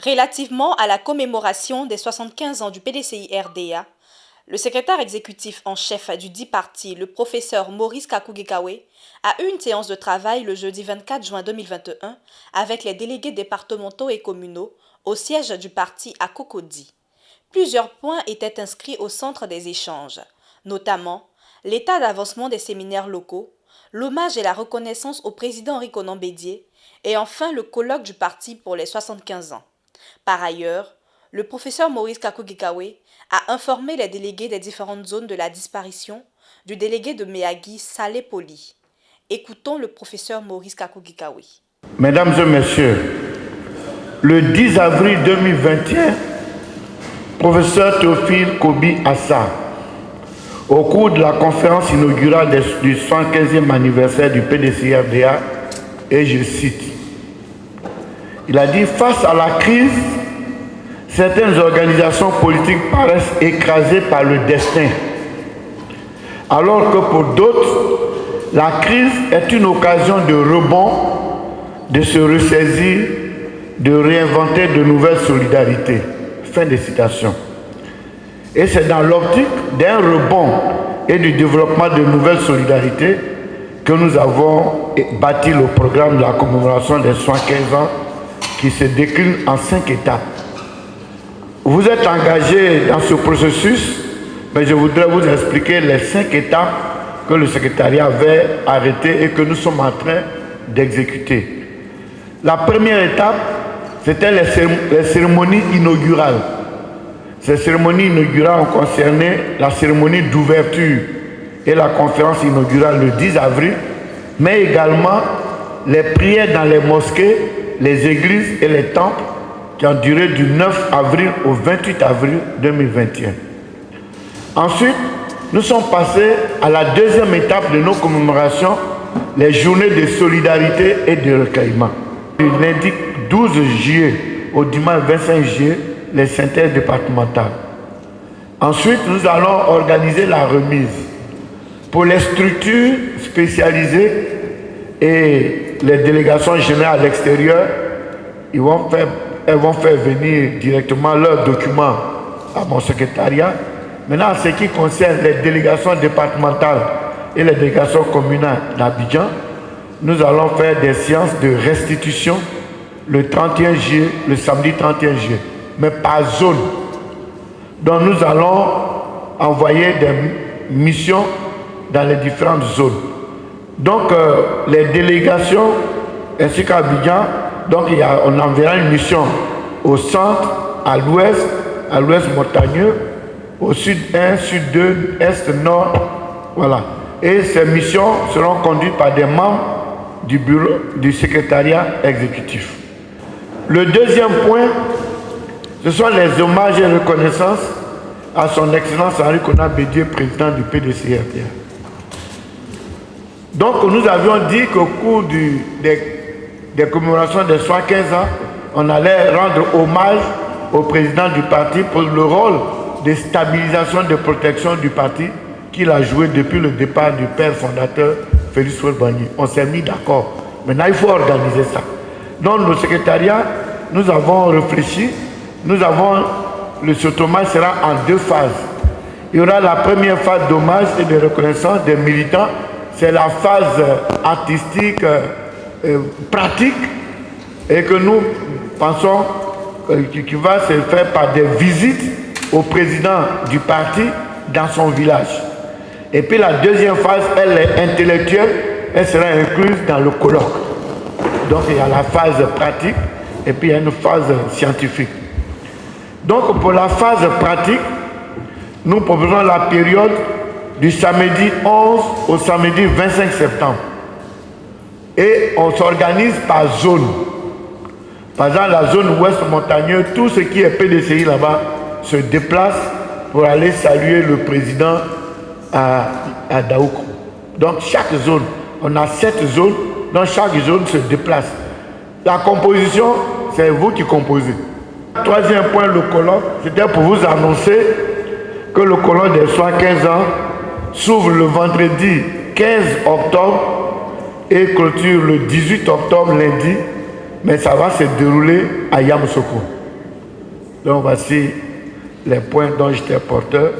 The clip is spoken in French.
Relativement à la commémoration des 75 ans du PDCI-RDA, le secrétaire exécutif en chef du dit parti, le professeur Maurice Kakugikawe, a eu une séance de travail le jeudi 24 juin 2021 avec les délégués départementaux et communaux au siège du parti à Cocody. Plusieurs points étaient inscrits au centre des échanges, notamment l'état d'avancement des séminaires locaux, l'hommage et la reconnaissance au président Riconan Bédié et enfin le colloque du parti pour les 75 ans. Par ailleurs, le professeur Maurice Kakugikawe a informé les délégués des différentes zones de la disparition du délégué de Méagui, Salé Poli. Écoutons le professeur Maurice Kakugikawe. Mesdames et messieurs, le 10 avril 2021, professeur Théophile Kobi Assa, au cours de la conférence inaugurale du 115e anniversaire du PDCI-RDA, et je cite, il a dit « Face à la crise, certaines organisations politiques paraissent écrasées par le destin, alors que pour d'autres, la crise est une occasion de rebond, de se ressaisir, de réinventer de nouvelles solidarités. » Fin de citation. Et c'est dans l'optique d'un rebond et du développement de nouvelles solidarités que nous avons bâti le programme de la commémoration des 115 ans qui se décline en 5 étapes. Vous êtes engagés dans ce processus, mais je voudrais vous expliquer les 5 étapes que le secrétariat avait arrêtées et que nous sommes en train d'exécuter. La première étape, c'était les cérémonies inaugurales. Ces cérémonies inaugurales ont concerné la cérémonie d'ouverture et la conférence inaugurale le 10 avril, mais également les prières dans les mosquées, les églises et les temples qui ont duré du 9 avril au 28 avril 2021. Ensuite, nous sommes passés à la deuxième étape de nos commémorations, les journées de solidarité et de recueillement. Du lundi 12 juillet au dimanche 25 juillet, les synthèses départementales. Ensuite, nous allons organiser la remise. Pour les structures spécialisées et les délégations générales à l'extérieur, elles vont faire venir directement leurs documents à mon secrétariat. Maintenant, en ce qui concerne les délégations départementales et les délégations communales d'Abidjan, nous allons faire des séances de restitution le 31 juillet, le samedi 31 juillet, mais par zone. Donc nous allons envoyer des missions dans les différentes zones. Donc les délégations ainsi qu'à Abidjan, donc on enverra une mission au centre, à l'ouest montagneux, au sud 1, sud 2, est, nord, voilà. Et ces missions seront conduites par des membres du bureau du secrétariat exécutif. Le deuxième point, ce sont les hommages et reconnaissances à son Excellence Henri Konan Bédié, président du PDCI-RDA. Donc nous avions dit qu'au cours des commémorations des 115 ans, on allait rendre hommage au président du parti pour le rôle de stabilisation, de protection du parti qu'il a joué depuis le départ du père fondateur Félix Faure-Bagny. On s'est mis d'accord. Maintenant, il faut organiser ça. Donc, le secrétariat, nous avons réfléchi. Ce hommage sera en 2 phases. Il y aura la première phase d'hommage et de reconnaissance des militants. C'est la phase artistique, pratique, et que nous pensons qui va se faire par des visites au président du parti dans son village. Et puis la deuxième phase, elle est intellectuelle, elle sera incluse dans le colloque. Donc il y a la phase pratique et puis il y a une phase scientifique. Donc pour la phase pratique, nous proposons la période du samedi 11 au samedi 25 septembre. Et on s'organise par zone. Par exemple, la zone ouest montagneuse, tout ce qui est PDCI là-bas se déplace pour aller saluer le président à Daoukou. Donc chaque zone, on a 7 zones, donc chaque zone se déplace. La composition, c'est vous qui composez. Troisième point, le colloque, c'était pour vous annoncer que le colloque des 115 ans s'ouvre le vendredi 15 octobre et clôture le 18 octobre lundi, mais ça va se dérouler à Yamoussoukro. Donc voici les points dont j'étais porteur.